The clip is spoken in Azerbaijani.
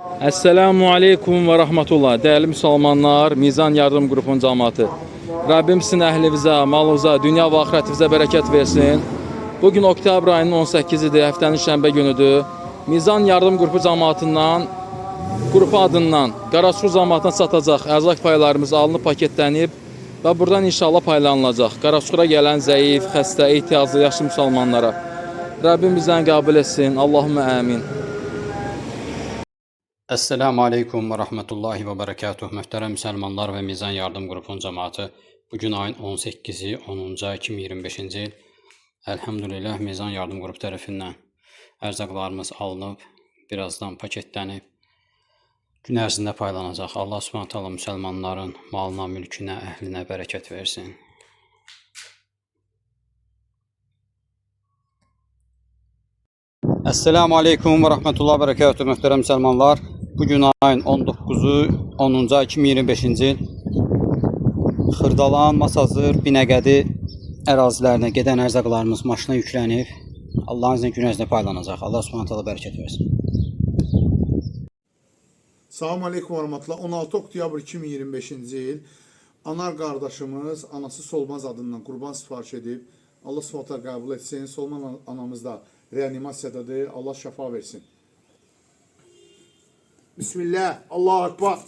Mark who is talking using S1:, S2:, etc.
S1: Esselamu aleykum və rahmetullah. Değerli müsəlmanlar, Mizan Yardım Qrupunun cəmaatı. Rabbim sizin əhlivizə, malınıza, dünya və axirətinizə bərəkət versin. Bugün oktyabr ayının 18-idir, həftənin şənbə günüdür. Mizan Yardım Qrupu cəmaatından, qrupu adından Qaraçur cəmaatına çatacaq ərzaq paylarımız alınıb, paketlənib və buradan inşallah paylanılacaq. Qaraçura gələn zəif, xəstə, ehtiyaclı, yaşlı müsəlmanlara. Rabbim bizdən qəbul etsin. Allahümmə əmin.
S2: Esselamu Aleyküm və Rahmetullahi və Bərəkatuh. Möhtərəm müsəlmanlar və Mizan Yardım Qrupunun cəmaatı. Bugün ayın 18-i, 10-cu ay 2025-ci il. Elhamdülillah Mizan Yardım Qrupu tərəfindən ərzaqlarımız alınıb, birazdan paketlənib, gün ərzində paylanacaq. Allah Subhanahu taala müsəlmanların malına, mülkünə, əhlinə bərəkət versin. Esselamu Aleyküm və Rahmetullahi və Bərəkatuh. Möhtərəm müsəlmanlar. Bugün ayın 19-u, 10-cu ay 2025-ci il. Xırdalan, Masazır, Binəqədi ərazilərinə gedən ərzaqlarımız maşına yüklənib. Allahın izniyle gün ərzində paylanacaq. Allah Subhanahu taala bərəkət versin.
S3: Salam aleykum və rahmetullah. 16 oktyabr 2025-ci il Anar qardaşımız anası Solmaz adından qurban sifariş edib. Allah Subhanahu taala qəbul etsin. Solmaz anamız da reanimasiyadadır. Allah şəfa versin. Bismillah. Allahu Ekber.